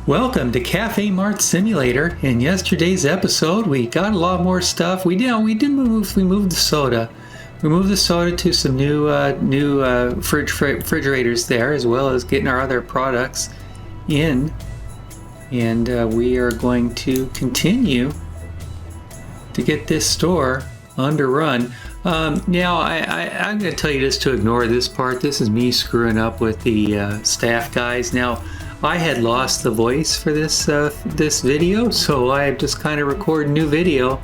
Welcome to Cafemart Simulator. In yesterday's episode, we got a lot more stuff. We moved the soda. We moved the soda to some new refrigerators there, as well as getting our other products in. And we are going to continue to get this store underrun. Now, I'm going to tell you just to ignore this part. This is me screwing up with the staff guys. Now, I had lost the voice for this video, so I just kind of record a new video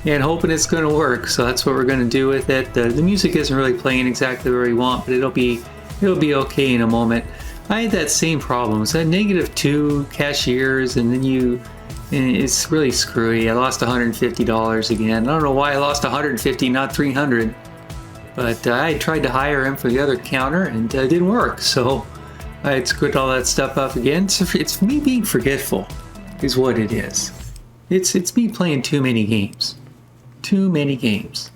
and hoping it's going to work. So that's what we're going to do with it. The music isn't really playing exactly where we want, but it'll be okay in a moment. I had that same problem. It's at -2 cashiers, and then it's really screwy. I lost $150 again. I don't know why I lost $150, not $300. But I tried to hire him for the other counter, and it didn't work. So I had screwed all that stuff up again. So it's me being forgetful, is what it is. It's me playing too many games. Too many games.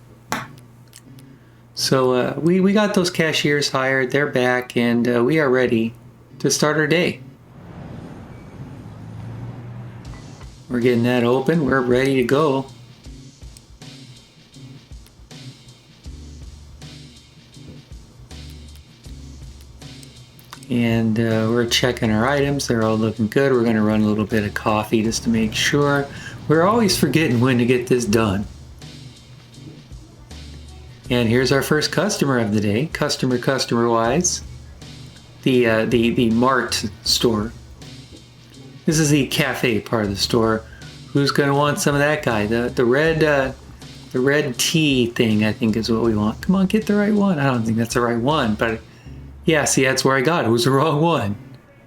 So we got those cashiers hired. They're back, and we are ready to start our day. We're getting that open. We're ready to go. And we're checking our items. They're all looking good. We're going to run a little bit of coffee just to make sure. We're always forgetting when to get this done. And here's our first customer of the day. Customer-wise. The Mart store. This is the cafe part of the store. Who's going to want some of that guy? The red tea thing, I think, is what we want. Come on, get the right one. I don't think that's the right one, but yeah, see, that's where I got it. It was the wrong one.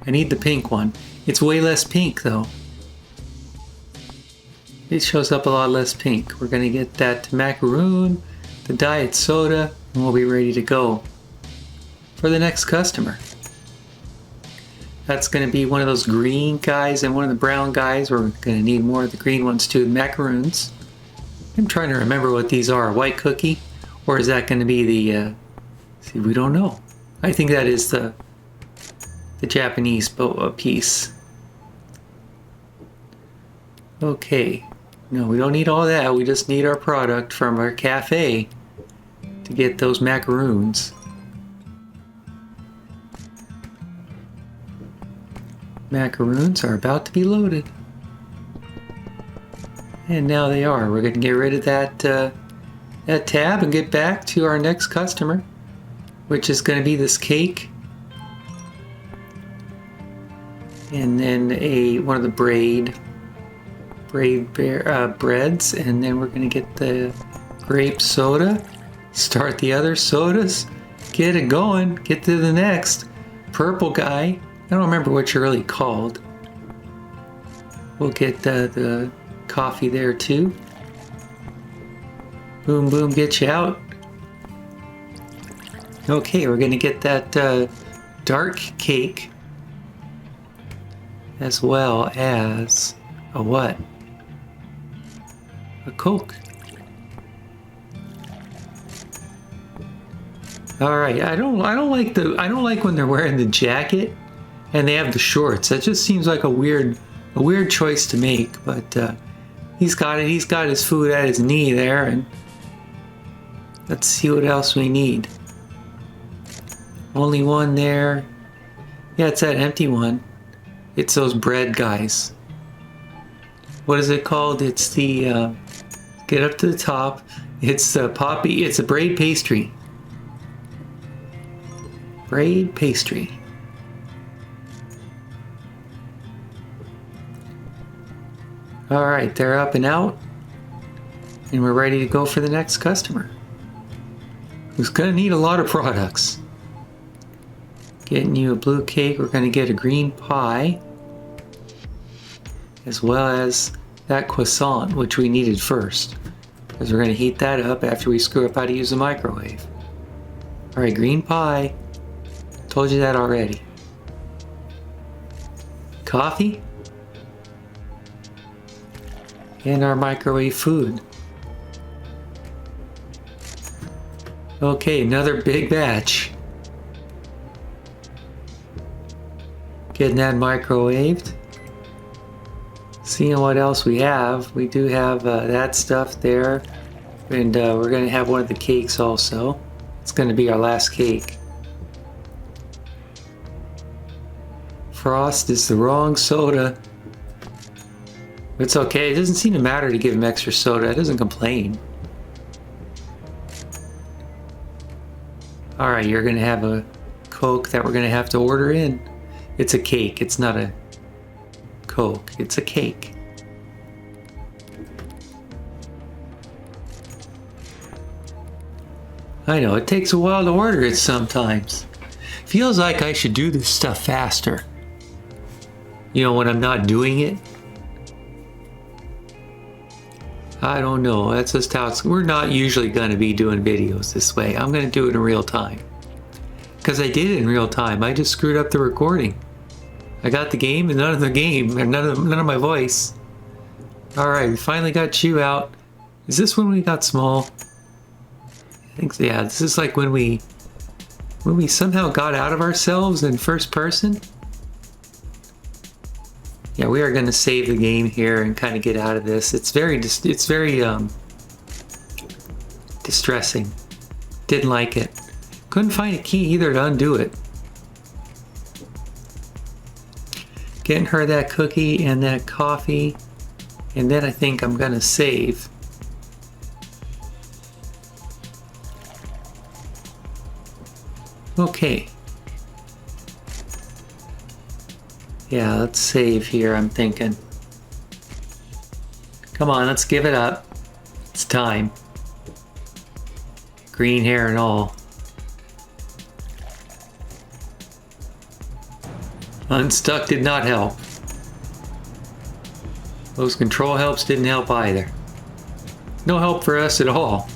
I need the pink one. It's way less pink, though. It shows up a lot less pink. We're going to get that macaroon, the diet soda, and we'll be ready to go for the next customer. That's going to be one of those green guys and one of the brown guys. We're going to need more of the green ones too, the macaroons. I'm trying to remember what these are. A white cookie? Or is that going to be the... see, we don't know. I think that is the Japanese piece. Okay. No, we don't need all that. We just need our product from our cafe to get those macaroons. Macaroons are about to be loaded. And now they are. We're going to get rid of that tab and get back to our next customer, which is going to be this cake. And then one of the breads. And then we're going to get the grape soda. Start the other sodas. Get it going. Get to the next. Purple guy. I don't remember what you're really called. We'll get the coffee there too. Boom, boom, get you out. Okay, we're gonna get that dark cake, as well as a what? A Coke. All right, I don't like when they're wearing the jacket and they have the shorts. That just seems like a weird choice to make. But he's got it. He's got his food at his knee there, and let's see what else we need. Only one there. Yeah, it's that empty one. It's those bread guys. What is it called? It's the get up to the top. It's the poppy. It's a braid pastry. Braid pastry. All right, they're up and out, and we're ready to go for the next customer, who's gonna need a lot of products. Getting you a blue cake. We're gonna get a green pie, as well as that croissant, which we needed first, because we're gonna heat that up after we screw up how to use the microwave. All right, green pie. Told you that already. Coffee. And our microwave food. Okay, another big batch. Getting that microwaved. Seeing what else we have. We do have that stuff there. And we're going to have one of the cakes also. It's going to be our last cake. Frost is the wrong soda. It's okay. It doesn't seem to matter to give him extra soda. It doesn't complain. Alright, you're going to have a Coke that we're going to have to order in. It's a cake. It's not a Coke. It's a cake. I know, it takes a while to order it sometimes. Feels like I should do this stuff faster. You know, when I'm not doing it. I don't know. That's just how it's... We're not usually going to be doing videos this way. I'm going to do it in real time. Because I did it in real time. I just screwed up the recording. I got the game and none of the game. And none of my voice. Alright, we finally got Chew out. Is this when we got Small? I think so, yeah. This is like when we somehow got out of ourselves in first person. Yeah, we are going to save the game here and kind of get out of this. It's very distressing. Didn't like it. Couldn't find a key either to undo it. Getting her that cookie and that coffee. And then I think I'm going to save. Okay. Yeah, let's save here, I'm thinking. Come on, let's give it up. It's time. Green hair and all. Unstuck did not help. Those control helps didn't help either. No help for us at all.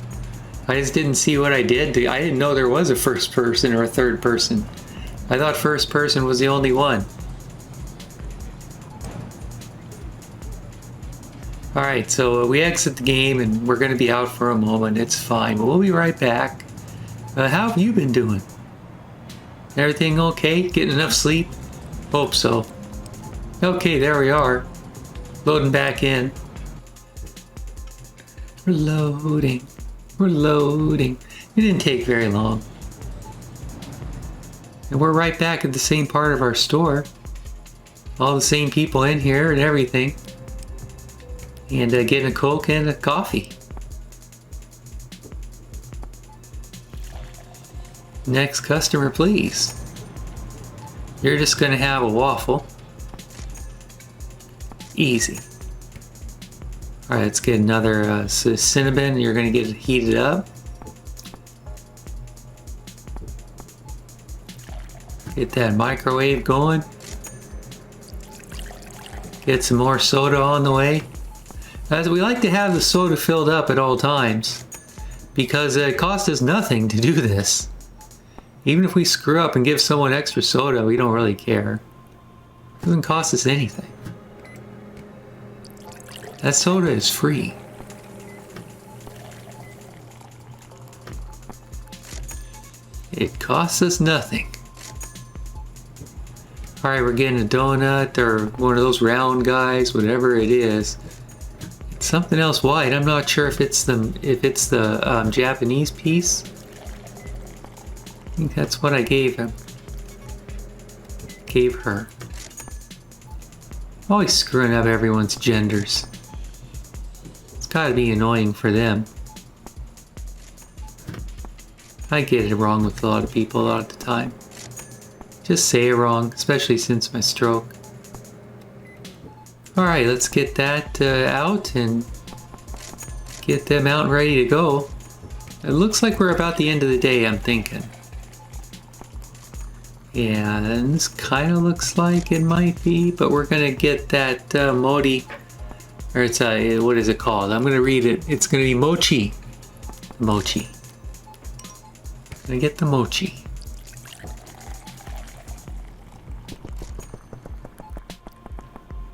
I just didn't see what I did. I didn't know there was a first person or a third person. I thought first person was the only one. Alright, so we exit the game and we're going to be out for a moment. It's fine. We'll be right back. How have you been doing? Everything okay? Getting enough sleep? Hope so. Okay, there we are. Loading back in. We're loading. We're loading. It didn't take very long. And we're right back at the same part of our store. All the same people in here and everything. And getting a Coke and a coffee. Next customer, please. You're just going to have a waffle. Easy. Alright, let's get another cinnamon. You're going to get it heated up. Get that microwave going. Get some more soda on the way. As we like to have the soda filled up at all times, because it costs us nothing to do this. Even if we screw up and give someone extra soda, we don't really care. It doesn't cost us anything. That soda is free. It costs us nothing. Alright, we're getting a donut or one of those round guys, whatever it is. It's something else white. I'm not sure if it's the Japanese piece. I think that's what I gave him. Gave her. Always screwing up everyone's genders. It's gotta be annoying for them. I get it wrong with a lot of people a lot of the time. Just say it wrong, especially since my stroke. Alright, let's get that out and get them out and ready to go. It looks like we're about the end of the day, I'm thinking. Yeah, and this kind of looks like it might be, but we're going to get that Modi, or it's what is it called? I'm going to read it. It's going to be Mochi. Mochi. Gonna get the Mochi.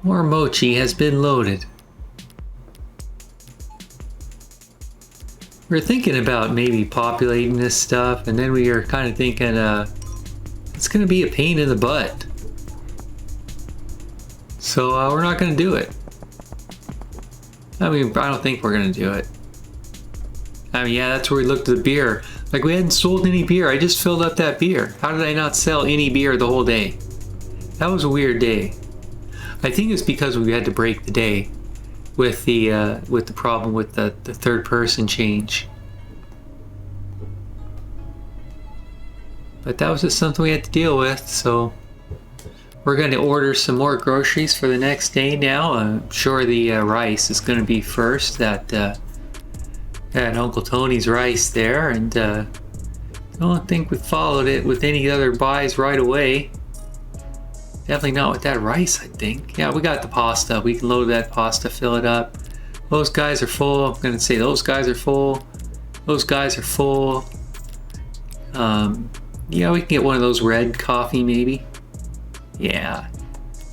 More Mochi has been loaded. We're thinking about maybe populating this stuff, and then we are kind of thinking, it's going to be a pain in the butt. So we're not going to do it. I mean, I don't think we're gonna do it. I mean, yeah, that's where we looked at the beer. Like, we hadn't sold any beer. I just filled up that beer. How did I not sell any beer the whole day? That was a weird day. I think it's because we had to break the day with the problem with the third person change. But that was just something we had to deal with, so we're going to order some more groceries for the next day now. I'm sure the rice is going to be first at Uncle Tony's rice there, and I don't think we followed it with any other buys right away. Definitely not with that rice, I think. Yeah, we got the pasta. We can load that pasta, fill it up. Those guys are full. I'm going to say those guys are full. Those guys are full. Yeah, we can get one of those red coffee maybe. Yeah,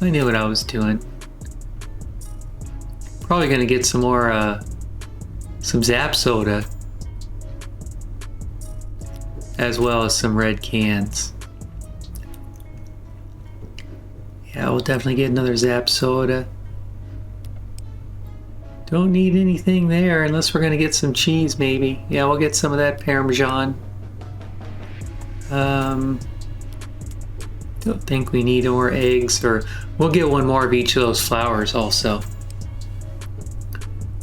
I knew what I was doing. Probably going to get some more, some Zap soda. As well as some red cans. Yeah, we'll definitely get another Zap soda. Don't need anything there unless we're going to get some cheese maybe. Yeah, we'll get some of that Parmesan. Don't think we need more eggs, or we'll get one more of each of those flours also.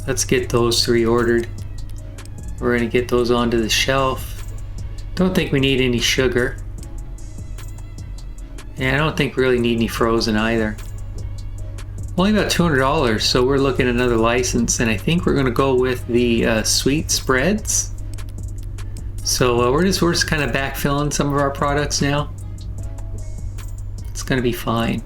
Let's get those 3 ordered. We're going to get those onto the shelf. Don't think we need any sugar. And I don't think we really need any frozen either. Only about $200, so we're looking at another license, and I think we're going to go with the sweet spreads. So we're just kind of backfilling some of our products now. It's going to be fine.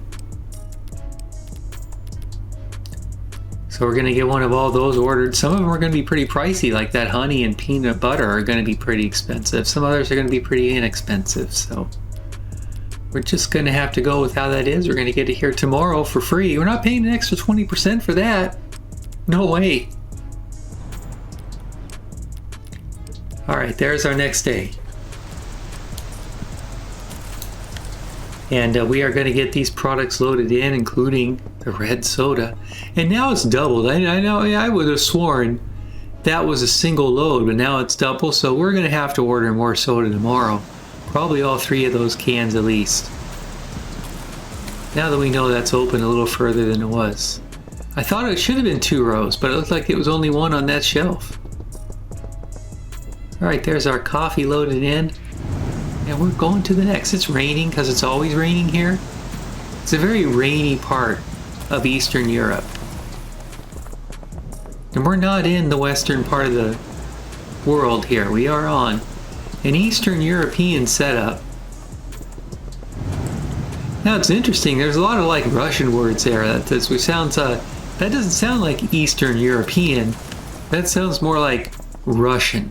So we're going to get one of all those ordered. Some of them are going to be pretty pricey, like that honey and peanut butter are going to be pretty expensive. Some others are going to be pretty inexpensive, so we're just going to have to go with how that is. We're going to get it here tomorrow for free. We're not paying an extra 20% for that. No way. Alright, there's our next day. And we are going to get these products loaded in, including the red soda. And now it's doubled. I know I would have sworn that was a single load, but now it's double. So we're going to have to order more soda tomorrow. Probably all 3 of those cans at least. Now that we know that's open a little further than it was. I thought it should have been 2 rows, but it looked like it was only 1 on that shelf. Alright, there's our coffee loaded in. And we're going to the next. It's raining because it's always raining here. It's a very rainy part of Eastern Europe. And we're not in the western part of the world here. We are on an Eastern European setup. Now it's interesting, there's a lot of like Russian words there. That doesn't sound like Eastern European. That sounds more like Russian,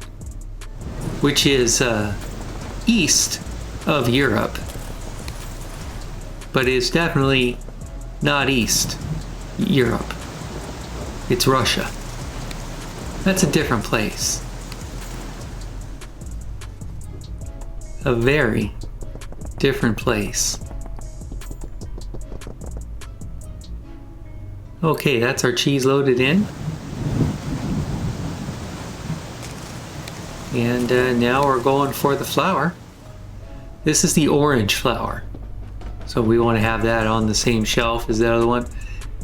which is east of Europe, but it's definitely not East Europe. It's Russia. That's a different place. A very different place. Okay, that's our cheese loaded in. And now we're going for the flour. This is the orange flour. So we want to have that on the same shelf as the other one.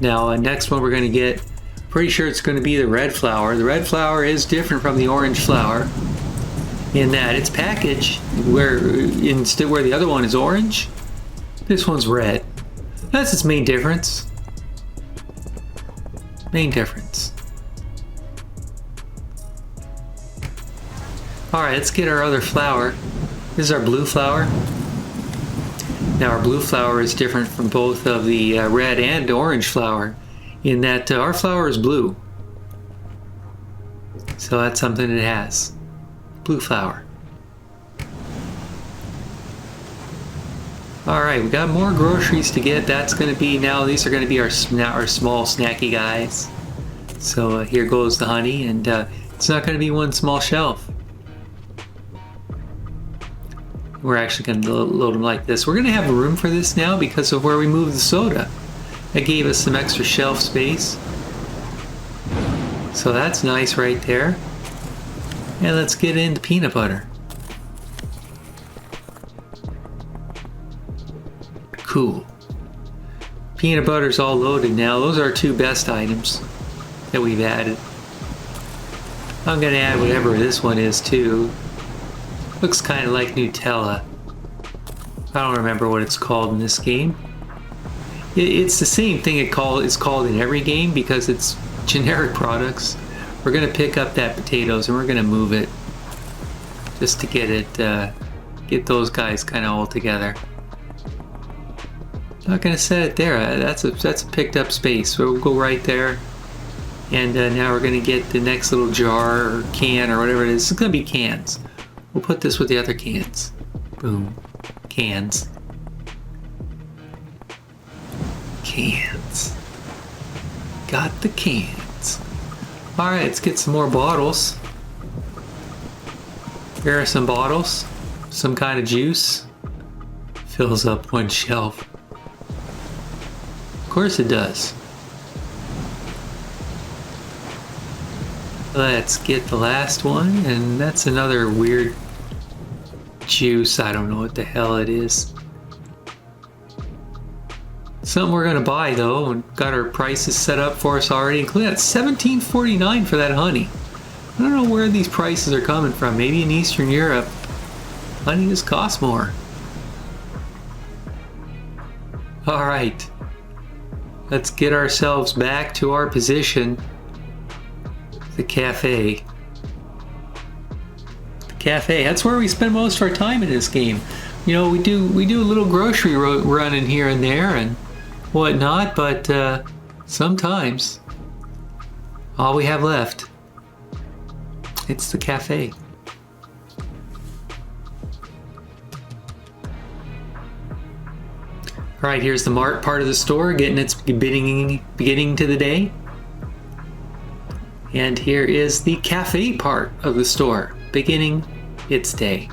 Now, next one we're going to get, pretty sure it's going to be the red flour. The red flour is different from the orange flour in that it's packaged where the other one is orange, this one's red. That's its main difference. Main difference. Alright, let's get our other flour. This is our blue flour. Now our blue flour is different from both of the red and orange flour in that our flour is blue. So that's something it has. Blue flour. Alright, we got more groceries to get. That's going to be now, these are going to be our small snacky guys. So here goes the honey, and it's not going to be one small shelf. We're actually going to load them like this. We're going to have room for this now because of where we moved the soda. That gave us some extra shelf space. So that's nice right there. And let's get into peanut butter. Cool. Peanut butter's all loaded now. Those are our two best items that we've added. I'm gonna add whatever this one is too. Looks kind of like Nutella. I don't remember what it's called in this game. It's the same thing it's called in every game because it's generic products. We're gonna pick up that potatoes and we're gonna move it just to get it, get those guys kind of all together. Not gonna set it there. That's a picked up space. So we'll go right there. And now we're gonna get the next little jar or can or whatever it is. It's gonna be cans. We'll put this with the other cans. Boom. Cans. Cans. Got the cans. Alright, let's get some more bottles. Here are some bottles. Some kind of juice. Fills up one shelf. Of course it does. Let's get the last one, and that's another weird juice. I don't know what the hell it is. Something we're gonna buy though, and got our prices set up for us already. Including that $17.49 for that honey. I don't know where these prices are coming from. Maybe in Eastern Europe, honey just costs more. All right, let's get ourselves back to our position. The cafe. The cafe. That's where we spend most of our time in this game. You know, we do a little grocery run in here and there and whatnot, but sometimes all we have left, it's the cafe. All right, here's the mart part of the store, getting its beginning to the day. And here is the cafe part of the store, beginning its day.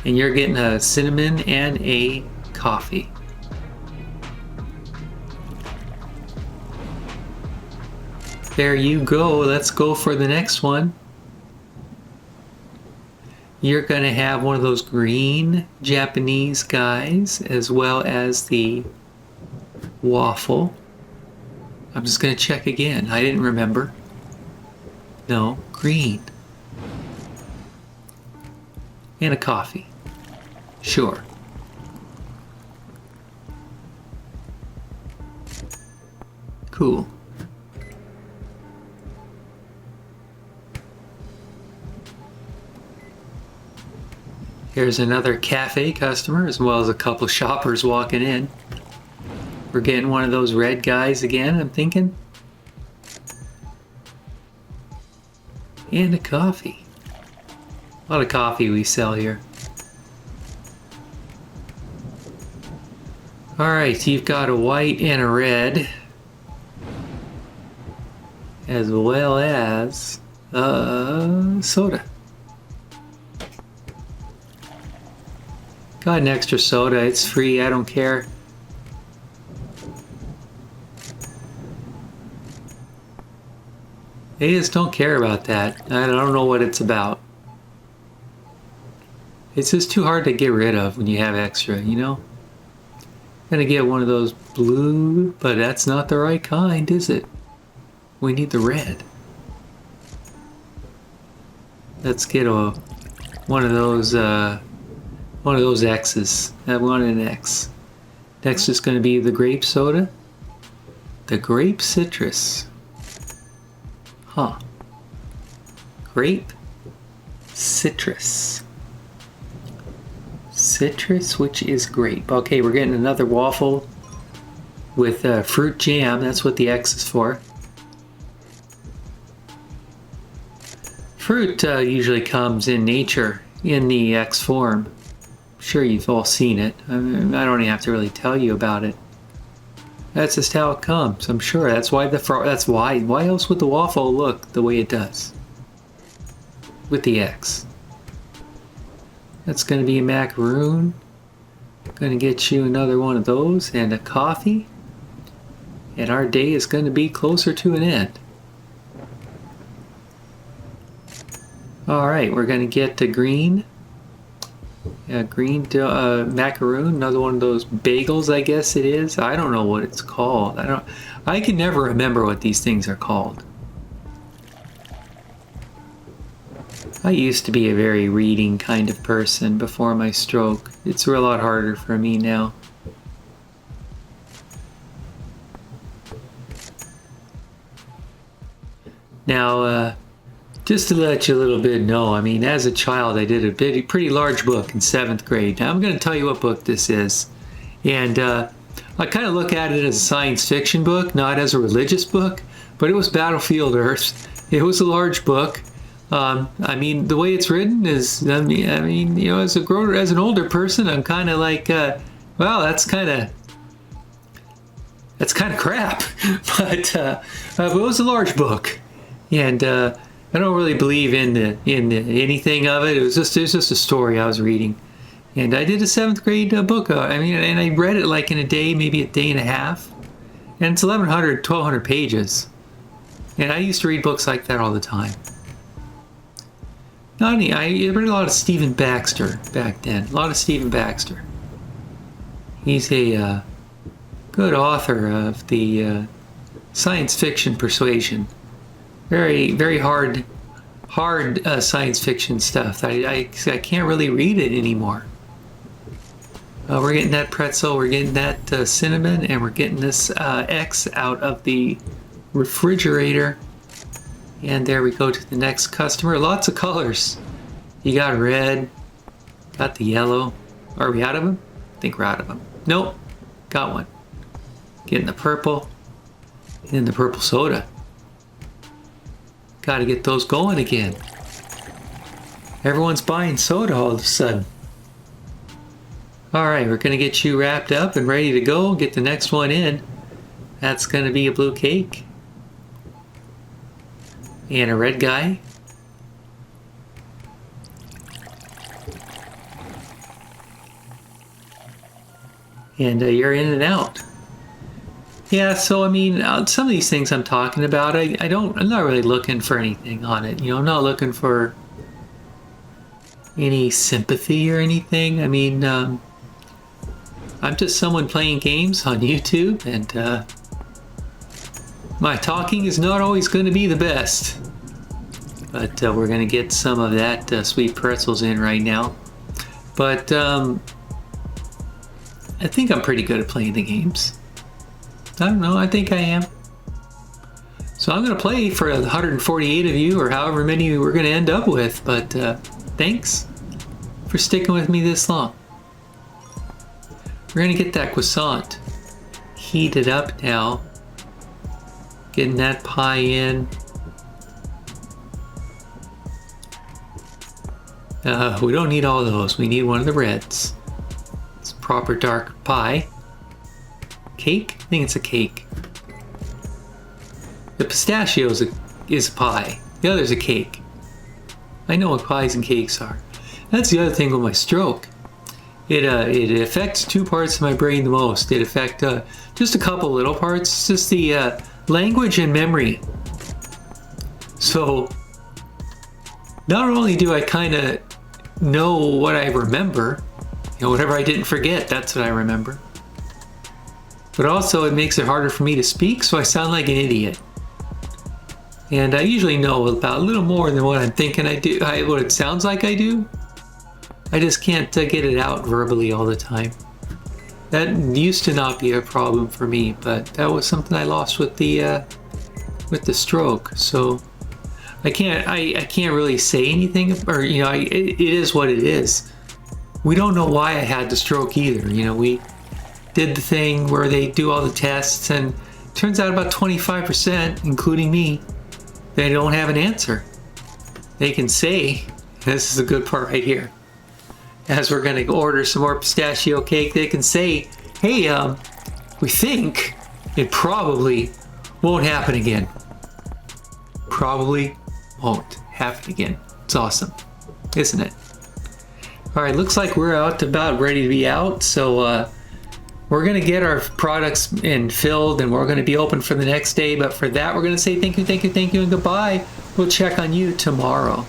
And you're getting a cinnamon and a coffee. There you go. Let's go for the next one. You're going to have one of those green Japanese guys as well as the waffle. I'm just going to check again. I didn't remember. No, green. And a coffee. Sure. Cool. Here's another cafe customer as well as a couple of shoppers walking in. We're getting one of those red guys again, I'm thinking. And a coffee. A lot of coffee we sell here. Alright, you've got a white and a red. As well as soda. Got an extra soda, it's free, I don't care. They just don't care about that. I don't know what it's about. It's just too hard to get rid of when you have extra, you know? Gonna get one of those blue, but that's not the right kind, is it? We need the red. Let's get one of those X's. I want an X. Next is gonna be the grape soda. The grape citrus. Huh. Grape citrus. Citrus, which is grape. Okay, we're getting another waffle with fruit jam. That's what the X is for. Fruit usually comes in nature in the X form. I'm sure you've all seen it. I don't even have to really tell you about it. That's just how it comes. I'm sure that's why why else would the waffle look the way it does with the X. That's going to be a macaroon. Going to get you another one of those and a coffee. And our day is going to be closer to an end. All right, we're going to get the green macaroon, another one of those bagels, I guess it is. I don't know what it's called. I can never remember what these things are called. I used to be a very reading kind of person before my stroke. It's a lot harder for me now. Now, just to let you a little bit know, I mean, as a child, I did a pretty large book in 7th grade. Now, I'm going to tell you what book this is. And I kind of look at it as a science fiction book, not as a religious book, but it was Battlefield Earth. It was a large book. I mean, the way it's written is, I mean, you know, as an older person, I'm kind of like, well, that's kind of crap. But it was a large book. And I don't really believe in anything of it. It was just a story I was reading, and I did a 7th grade book. I mean, and I read it like in a day, maybe a day and a half, and it's 1,1200 pages. And I used to read books like that all the time. I read a lot of Stephen Baxter back then. A lot of Stephen Baxter. He's a good author of the science fiction persuasion. Very, very hard science fiction stuff. I can't really read it anymore. We're getting that pretzel, we're getting that cinnamon, and we're getting this X out of the refrigerator. And there we go to the next customer. Lots of colors. You got red, got the yellow. Are we out of them? I think we're out of them. Nope, got one. Getting the purple, and the purple soda. Got to get those going again. Everyone's buying soda all of a sudden. All right, we're going to get you wrapped up and ready to go. Get the next one in. That's going to be a blue cake. And a red guy. And you're in and out. Yeah, so I mean, some of these things I'm talking about, I'm not really looking for anything on it. You know, I'm not looking for any sympathy or anything. I mean, I'm just someone playing games on YouTube, and my talking is not always going to be the best. But we're going to get some of that sweet pretzels in right now. But I think I'm pretty good at playing the games. I don't know, I think I am. So I'm going to play for 148 of you, or however many we're going to end up with, but thanks for sticking with me this long. We're going to get that croissant heated up now. Getting that pie in. We don't need all those, we need one of the reds. It's proper dark pie. Cake? I think it's a cake. The pistachio is a pie. The other's a cake. I know what pies and cakes are. That's the other thing with my stroke. It affects two parts of my brain the most. It affects just a couple little parts. Just the language and memory. So not only do I kind of know what I remember, you know, whatever I didn't forget, that's what I remember. But also it makes it harder for me to speak, so I sound like an idiot. And I usually know about a little more than what I'm thinking I do, what it sounds like I do. I just can't get it out verbally all the time. That used to not be a problem for me, but that was something I lost with the stroke. So I can't really say anything, or you know, it is what it is. We don't know why I had the stroke either. You know, we did the thing where they do all the tests, and it turns out about 25%, including me, they don't have an answer. They can say, this is a good part right here, as we're going to order some more pistachio cake, they can say, hey, we think it probably won't happen again. Probably won't happen again. It's awesome, isn't it? All right, looks like we're about ready to be out, so we're going to get our products in filled, and we're going to be open for the next day. But for that, we're going to say thank you, and goodbye. We'll check on you tomorrow.